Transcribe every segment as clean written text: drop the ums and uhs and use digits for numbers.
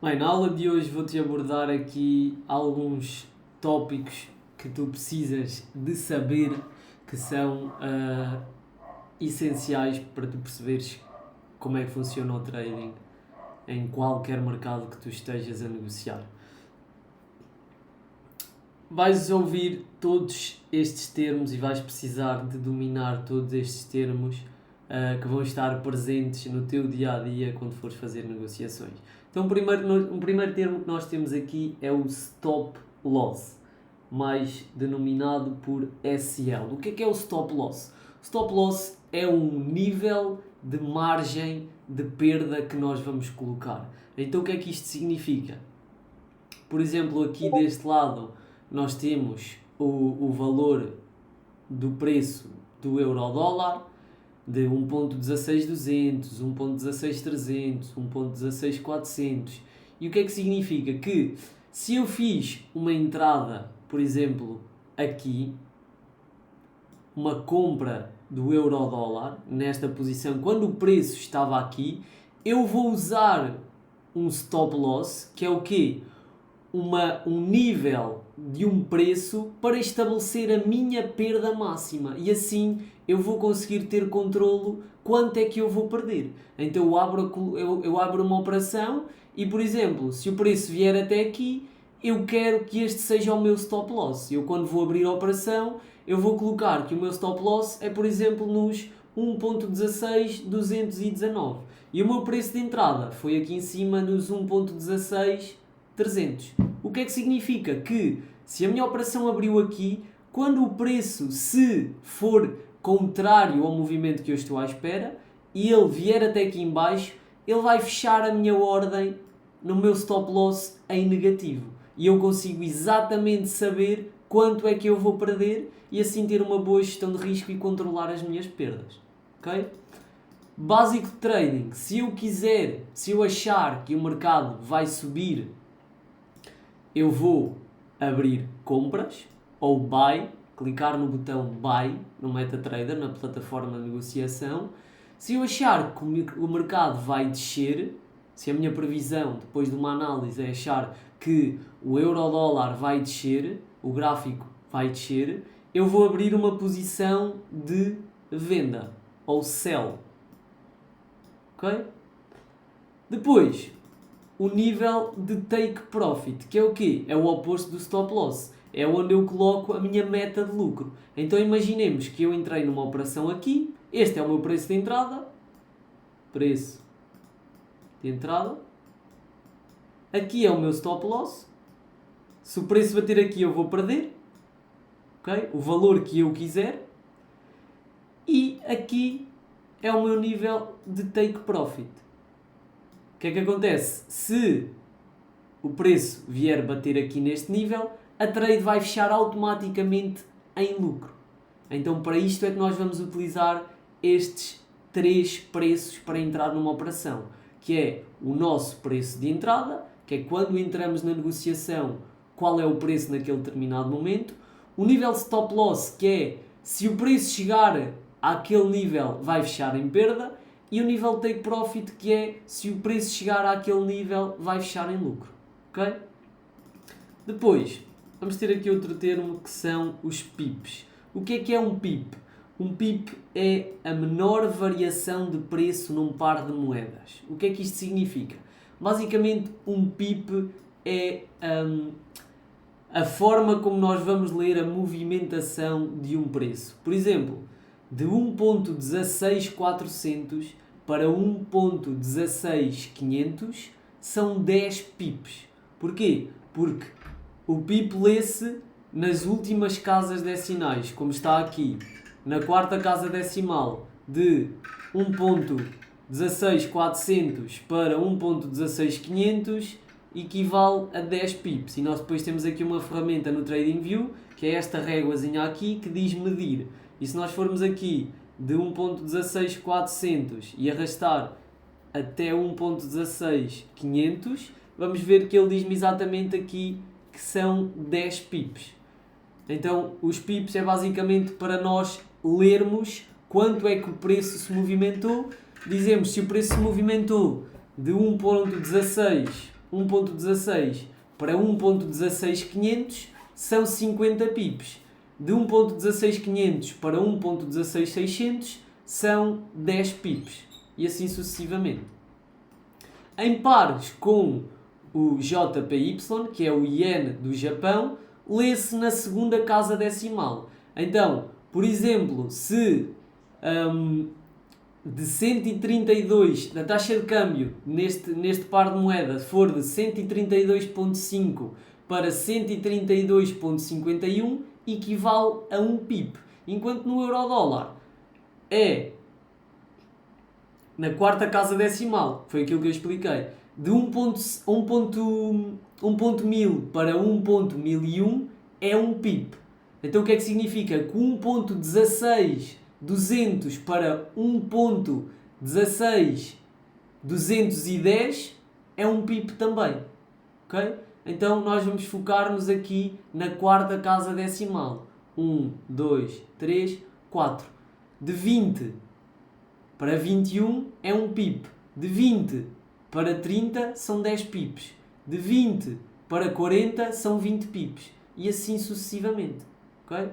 Bem, na aula de hoje vou-te abordar aqui alguns tópicos que tu precisas de saber que são essenciais para tu perceberes como é que funciona o trading em qualquer mercado que tu estejas a negociar. Vais ouvir todos estes termos e vais precisar de dominar todos estes termos que vão estar presentes no teu dia-a-dia quando fores fazer negociações. Então, um primeiro termo que nós temos aqui é o Stop Loss, mais denominado por SL. O que é o Stop Loss? O Stop Loss é um nível de margem de perda que nós vamos colocar. Então, o que é que isto significa? Por exemplo, aqui deste lado nós temos o valor do preço do euro-dólar de 1.16200, 1.16300, 1.16400. E o que é que significa? Que se eu fiz uma entrada, por exemplo, aqui, uma compra do euro-dólar, nesta posição, quando o preço estava aqui, eu vou usar um stop loss, que é o quê? Um nível de um preço para estabelecer a minha perda máxima e assim eu vou conseguir ter controlo quanto é que eu vou perder. Então eu abro uma operação e, por exemplo, se o preço vier até aqui, eu quero que este seja o meu stop loss. Eu, quando vou abrir a operação, eu vou colocar que o meu stop loss é, por exemplo, nos 1.16219 e o meu preço de entrada foi aqui em cima nos 1.16300. O que é que significa? Que se a minha operação abriu aqui, quando o preço, se for contrário ao movimento que eu estou à espera, e ele vier até aqui em baixo, ele vai fechar a minha ordem no meu stop loss em negativo. E eu consigo exatamente saber quanto é que eu vou perder e assim ter uma boa gestão de risco e controlar as minhas perdas. Ok? Básico de trading. Se eu achar que o mercado vai subir, eu vou abrir compras ou buy, clicar no botão buy no MetaTrader, na plataforma de negociação. Se eu achar que o mercado vai descer, se a minha previsão depois de uma análise é achar que o euro-dólar vai descer, o gráfico vai descer, eu vou abrir uma posição de venda ou sell. Ok? Depois, o nível de take profit, que é o quê? É o oposto do stop loss. É onde eu coloco a minha meta de lucro. Então imaginemos que eu entrei numa operação aqui, este é o meu preço de entrada, preço de entrada, aqui é o meu stop loss, se o preço bater aqui eu vou perder, okay? O valor que eu quiser, e aqui é o meu nível de take profit. O que é que acontece? Se o preço vier bater aqui neste nível, a trade vai fechar automaticamente em lucro. Então, para isto é que nós vamos utilizar estes 3 preços para entrar numa operação, que é o nosso preço de entrada, que é quando entramos na negociação, qual é o preço naquele determinado momento, o nível stop loss, que é se o preço chegar àquele nível vai fechar em perda, e o nível take profit, que é se o preço chegar àquele nível vai fechar em lucro. Ok? Depois, vamos ter aqui outro termo que são os pips. O que é um pip? Um pip é a menor variação de preço num par de moedas. O que é que isto significa? Basicamente, um pip é a forma como nós vamos ler a movimentação de um preço. Por exemplo, de 1.16400 para 1.16500 são 10 pips. Porquê? Porque o pip lê-se nas últimas casas decinais, como está aqui, na quarta casa decimal, de 1.16400 para 1.16500 equivale a 10 pips. E nós depois temos aqui uma ferramenta no TradingView, que é esta réguazinha aqui, que diz medir. E se nós formos aqui de 1.16400 e arrastar até 1.16500, vamos ver que ele diz-me exatamente aqui que são 10 pips. Então, os pips é basicamente para nós lermos quanto é que o preço se movimentou. Dizemos se o preço se movimentou de 1.16 1.16 para 1.16500 são 50 pips. De 1.16500 para 1.16600 são 10 pips. E assim sucessivamente. Em pares com o JPY, que é o Yen do Japão, lê-se na segunda casa decimal. Então, por exemplo, se de 132, da taxa de câmbio neste par de moedas for de 132.5 para 132.51, equivale a 1 pip. Enquanto no euro-dólar é na quarta casa decimal, foi aquilo que eu expliquei, de 1.1000 para 1.1001 é 1 pip. Então o que é que significa? Que 1.16200 para 1.16210 é 1 pip também. Ok? Então nós vamos focar-nos aqui na quarta casa decimal. 1, 2, 3, 4. De 20 para 21 é 1 pip. De 20 para 30 são 10 pips. De 20 para 40 são 20 pips. E assim sucessivamente. Okay?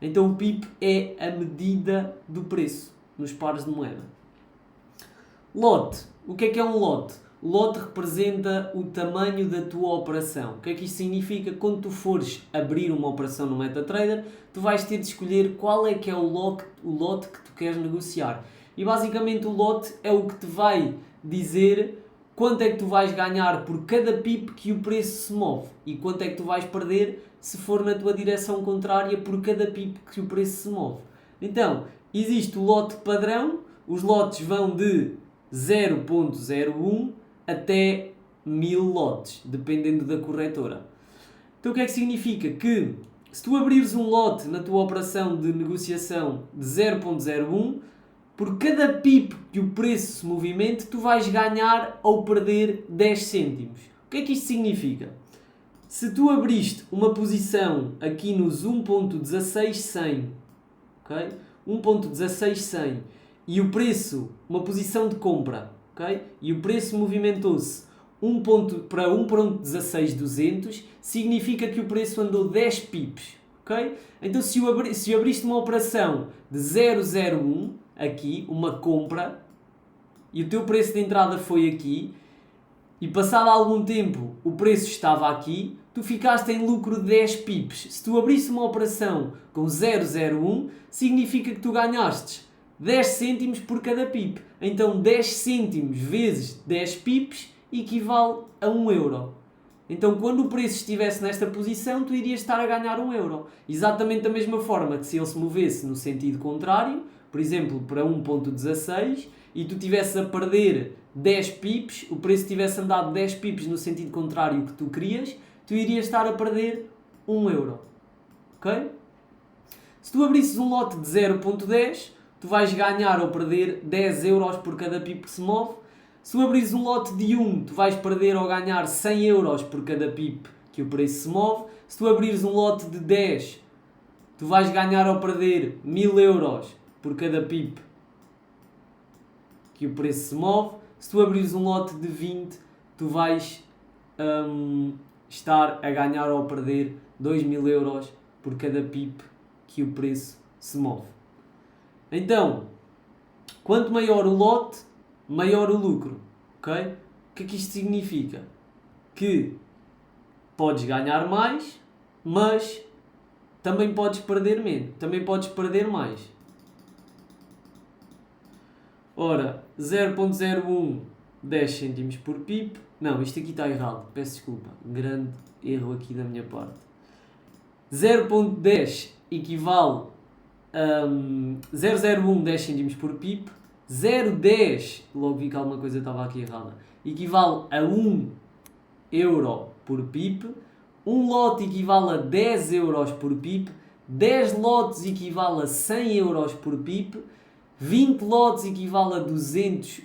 Então o pip é a medida do preço nos pares de moeda. Lote. O que é um lote? O lote representa o tamanho da tua operação. O que é que isto significa? Quando tu fores abrir uma operação no MetaTrader, tu vais ter de escolher qual é que é o lote que tu queres negociar. E basicamente o lote é o que te vai dizer quanto é que tu vais ganhar por cada pip que o preço se move e quanto é que tu vais perder se for na tua direção contrária por cada pip que o preço se move. Então, existe o lote padrão, os lotes vão de 0.01 até 1000 lotes, dependendo da corretora. Então o que é que significa? Que se tu abrires um lote na tua operação de negociação de 0.01, por cada pip que o preço se movimente, tu vais ganhar ou perder 10 cêntimos. O que é que isto significa? Se tu abriste uma posição aqui nos 1.16100, ok? 1.16100 e o preço, uma posição de compra, ok? E o preço movimentou-se para 1.16200, significa que o preço andou 10 pips, ok? Então se abriste uma operação de 001, aqui, uma compra, e o teu preço de entrada foi aqui, e passado algum tempo o preço estava aqui, tu ficaste em lucro de 10 pips. Se tu abriste uma operação com 001, significa que tu ganhaste 10 cêntimos por cada pip. Então 10 cêntimos vezes 10 pips equivale a 1 euro. Então quando o preço estivesse nesta posição, tu irias estar a ganhar 1 euro. Exatamente da mesma forma que se ele se movesse no sentido contrário, por exemplo, para 1.16, e tu estivesse a perder 10 pips, o preço tivesse andado 10 pips no sentido contrário que tu querias, tu irias estar a perder 1 euro. Ok? Se tu abrisses um lote de 0.10, tu vais ganhar ou perder 10 euros por cada pip que se move. Se tu abrisses um lote de 1, tu vais perder ou ganhar 100 euros por cada pip que o preço se move. Se tu abrires um lote de 10, tu vais ganhar ou perder 1000 euros por cada pip que o preço se move. Se tu abrires um lote de 20, tu vais estar a ganhar ou perder 2000 euros por cada pip que o preço se move. Então, quanto maior o lote, maior o lucro. Okay? O que é que isto significa? Que podes ganhar mais, mas também podes perder menos. Também podes perder mais. Ora, 0.01 10 cêntimos por pip. Não, isto aqui está errado. Peço desculpa. Grande erro aqui da minha parte. 0.10 equivale a 0.01 10 cêntimos por pip. 0.10, logo vi que alguma coisa estava aqui errada, equivale a 1 euro por pip. Um lote equivale a 10 euros por pip. 10 lotes equivale a 100 euros por pip. 20 lotes equivale a 200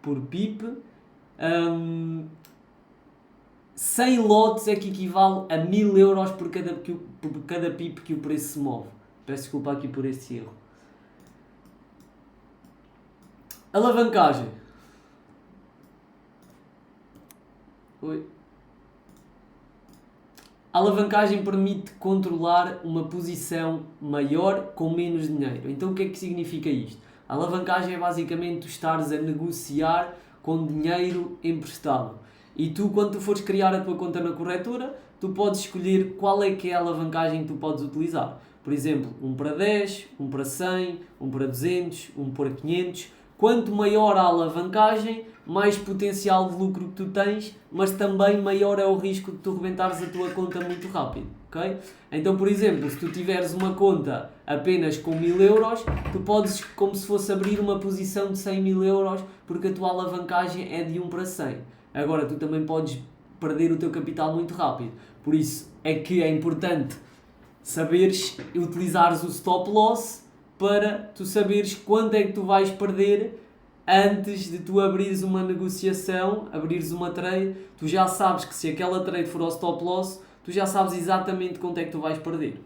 por pip. 100 lotes é que equivale a 1000 euros por cada pip que o preço se move. Peço desculpa aqui por este erro. Alavancagem. Oi. A alavancagem permite controlar uma posição maior com menos dinheiro. Então o que é que significa isto? A alavancagem é basicamente tu estares a negociar com dinheiro emprestado. E tu, quando tu fores criar a tua conta na corretora, tu podes escolher qual é que é a alavancagem que tu podes utilizar. Por exemplo, 1 para 10, 1 para 100, 1 para 200, 1 para 500. Quanto maior a alavancagem, mais potencial de lucro que tu tens, mas também maior é o risco de tu rebentares a tua conta muito rápido. Okay? Então, por exemplo, se tu tiveres uma conta apenas com 1000 euros, tu podes, como se fosse abrir uma posição de 100 mil euros, porque a tua alavancagem é de 1 para 100. Agora, tu também podes perder o teu capital muito rápido. Por isso é que é importante saberes utilizares o stop loss para tu saberes quando é que tu vais perder antes de tu abrires uma negociação, abrires uma trade. Tu já sabes que se aquela trade for ao stop loss, tu já sabes exatamente quanto é que tu vais perder.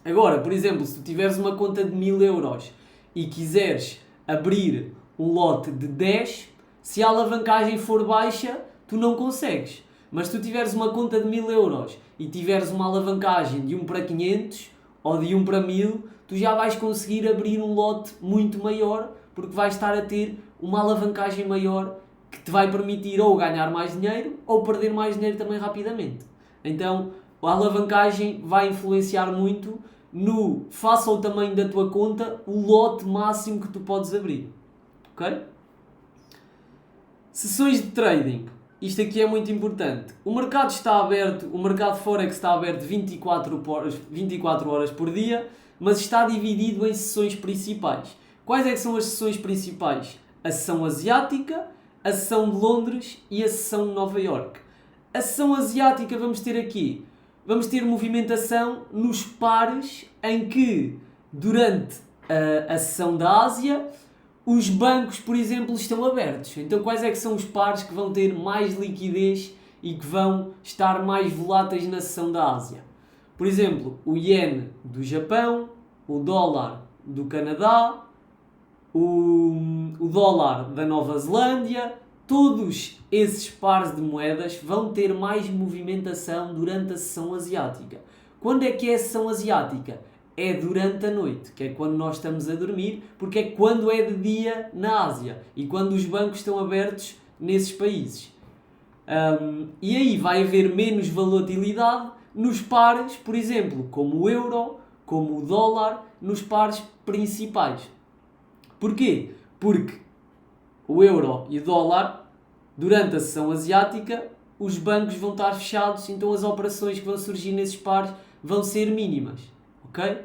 Agora, por exemplo, se tu tiveres uma conta de 1000 euros e quiseres abrir um lote de 10, se a alavancagem for baixa, tu não consegues. Mas se tu tiveres uma conta de 1000 euros e tiveres uma alavancagem de 1 para 500 ou de 1 para 1000, tu já vais conseguir abrir um lote muito maior, porque vais estar a ter uma alavancagem maior que te vai permitir ou ganhar mais dinheiro ou perder mais dinheiro também rapidamente. Então, a alavancagem vai influenciar muito no, face ao tamanho da tua conta, o lote máximo que tu podes abrir. Ok? Sessões de trading. Isto aqui é muito importante. O mercado está aberto, o mercado Forex está aberto 24 horas por dia, mas está dividido em sessões principais. Quais é que são as sessões principais? A sessão asiática, a sessão de Londres e a sessão de Nova York. A sessão asiática vamos ter aqui. Vamos ter movimentação nos pares em que, durante a sessão da Ásia, os bancos, por exemplo, estão abertos. Então, quais é que são os pares que vão ter mais liquidez e que vão estar mais voláteis na sessão da Ásia? Por exemplo, o Yen do Japão, o dólar do Canadá, o dólar da Nova Zelândia. Todos esses pares de moedas vão ter mais movimentação durante a sessão asiática. Quando é que é a sessão asiática? É durante a noite, que é quando nós estamos a dormir, porque é quando é de dia na Ásia e quando os bancos estão abertos nesses países. E aí vai haver menos volatilidade nos pares, por exemplo, como o euro, como o dólar, nos pares principais. Porquê? Porque o euro e o dólar, durante a sessão asiática, os bancos vão estar fechados, então as operações que vão surgir nesses pares vão ser mínimas. Okay?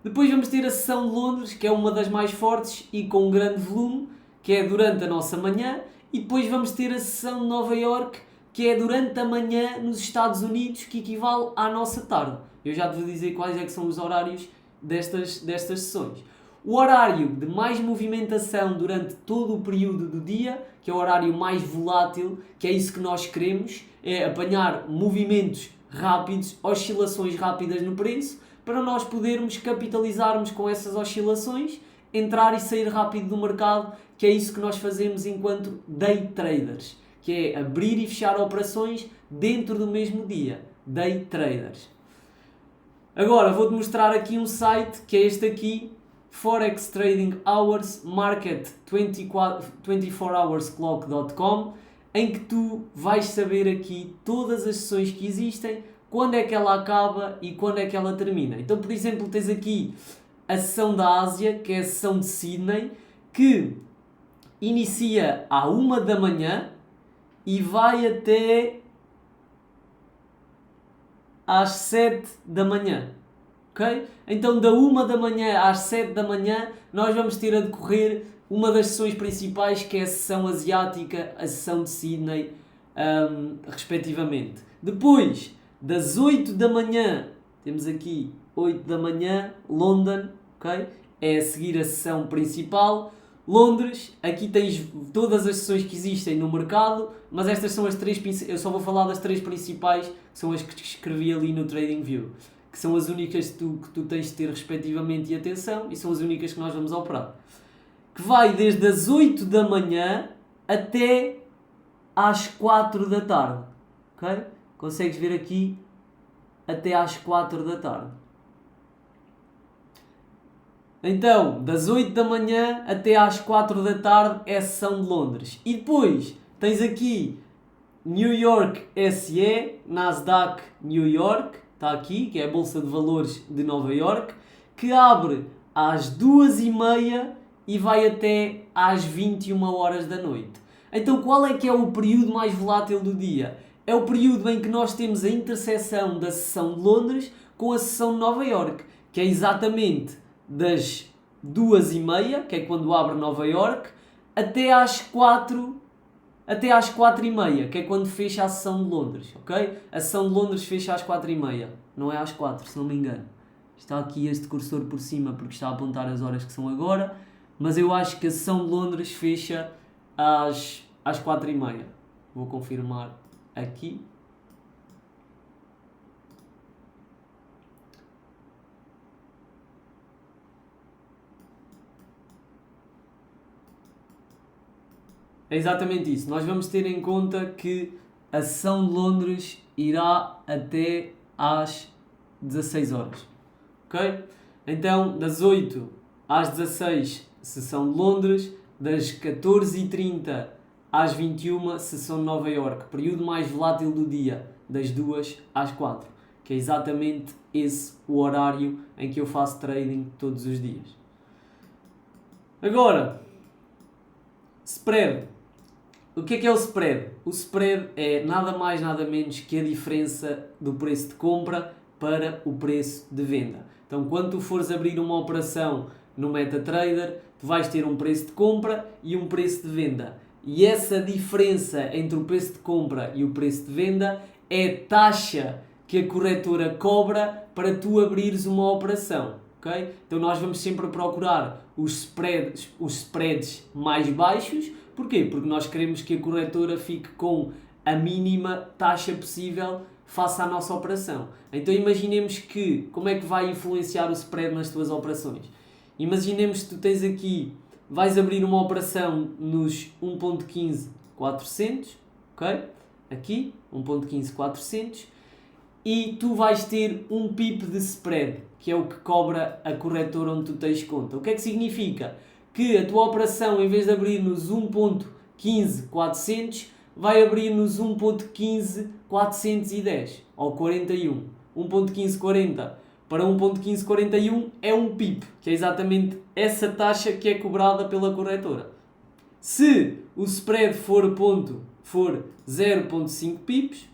Depois vamos ter a sessão de Londres, que é uma das mais fortes e com um grande volume, que é durante a nossa manhã, e depois vamos ter a sessão de Nova York, que é durante a manhã nos Estados Unidos, que equivale à nossa tarde. Eu já te vou dizer quais é que são os horários destas sessões. O horário de mais movimentação durante todo o período do dia, que é o horário mais volátil, que é isso que nós queremos, é apanhar movimentos rápidos, oscilações rápidas no preço, para nós podermos capitalizarmos com essas oscilações, entrar e sair rápido do mercado, que é isso que nós fazemos enquanto day traders, que é abrir e fechar operações dentro do mesmo dia. Day traders. Agora vou-te mostrar aqui um site, que é este aqui, Forex Trading Hours Market 24hoursclock.com, em que tu vais saber aqui todas as sessões que existem, quando é que ela acaba e quando é que ela termina. Então, por exemplo, tens aqui a sessão da Ásia, que é a sessão de Sydney, que inicia à 1 da manhã e vai até às 7 da manhã. Okay? Então, da 1 da manhã às 7 da manhã, nós vamos ter a decorrer uma das sessões principais, que é a sessão asiática, a sessão de Sydney, respectivamente. Depois, das 8 da manhã, temos aqui 8 da manhã, London, okay? É a seguir a sessão principal. Londres, aqui tens todas as sessões que existem no mercado, mas estas são as três, eu só vou falar das três principais, que são as que escrevi ali no TradingView, que são as únicas que tu tens de ter respectivamente e atenção, e são as únicas que nós vamos operar. Que vai desde as 8 da manhã até às 4 da tarde. Okay? consegues ver aqui até às 4 da tarde. Então, das 8 da manhã até às 4 da tarde é a sessão de Londres. E depois tens aqui New York SE, Nasdaq New York, está aqui, que é a Bolsa de Valores de Nova York, que abre às 2h30 e vai até às 21 horas da noite. Então qual é que é o período mais volátil do dia? É o período em que nós temos a interseção da sessão de Londres com a sessão de Nova York, que é exatamente das 2h30, que é quando abre Nova York, até às 4h30, que é quando fecha a sessão de Londres, ok? A sessão de Londres fecha às 4h30, não é às 4, se não me engano. Está aqui este cursor por cima porque está a apontar as horas que são agora, mas eu acho que a sessão de Londres fecha às 4h30. Vou confirmar aqui. É exatamente isso. Nós vamos ter em conta que a sessão de Londres irá até às 16 horas. Ok? Então, das 8 às 16, sessão de Londres. Das 14h30 às 21, sessão de Nova York. Período mais volátil do dia. Das 2 às 4. Que é exatamente esse o horário em que eu faço trading todos os dias. Agora, spread. O que é o spread? O spread é nada mais nada menos que a diferença do preço de compra para o preço de venda. Então, quando tu fores abrir uma operação no MetaTrader, tu vais ter um preço de compra e um preço de venda. E essa diferença entre o preço de compra e o preço de venda é a taxa que a corretora cobra para tu abrires uma operação. Okay? Então, nós vamos sempre procurar os spreads mais baixos. Porquê? Porque nós queremos que a corretora fique com a mínima taxa possível face à nossa operação. Então imaginemos que, como é que vai influenciar o spread nas tuas operações? Imaginemos que tu tens aqui, vais abrir uma operação nos 1.15400, ok? Aqui, 1.15400, e tu vais ter um pip de spread, que é o que cobra a corretora onde tu tens conta. O que é que significa? Que a tua operação, em vez de abrir nos 1.15400, vai abrir nos 1.15410 ou 41. 1.1540 para 1.1541 é um pip, que é exatamente essa taxa que é cobrada pela corretora. Se o spread for 0.5 pips,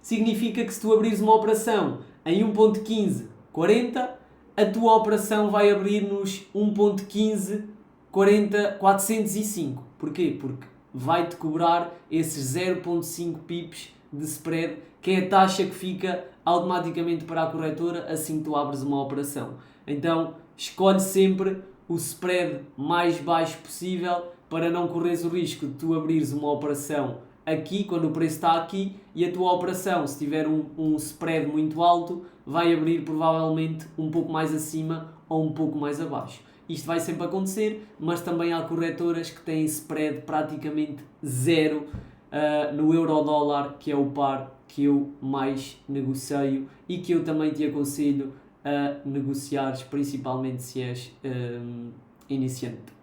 significa que se tu abrires uma operação em 1.1540, a tua operação vai abrir nos 1.15405. Porquê? Porque vai-te cobrar esses 0.5 pips de spread, que é a taxa que fica automaticamente para a corretora assim que tu abres uma operação. Então, escolhe sempre o spread mais baixo possível para não correres o risco de tu abrires uma operação aqui, quando o preço está aqui, e a tua operação, se tiver um spread muito alto, vai abrir provavelmente um pouco mais acima ou um pouco mais abaixo. Isto vai sempre acontecer, mas também há corretoras que têm spread praticamente zero no euro-dólar, que é o par que eu mais negocio e que eu também te aconselho a negociares, principalmente se és iniciante.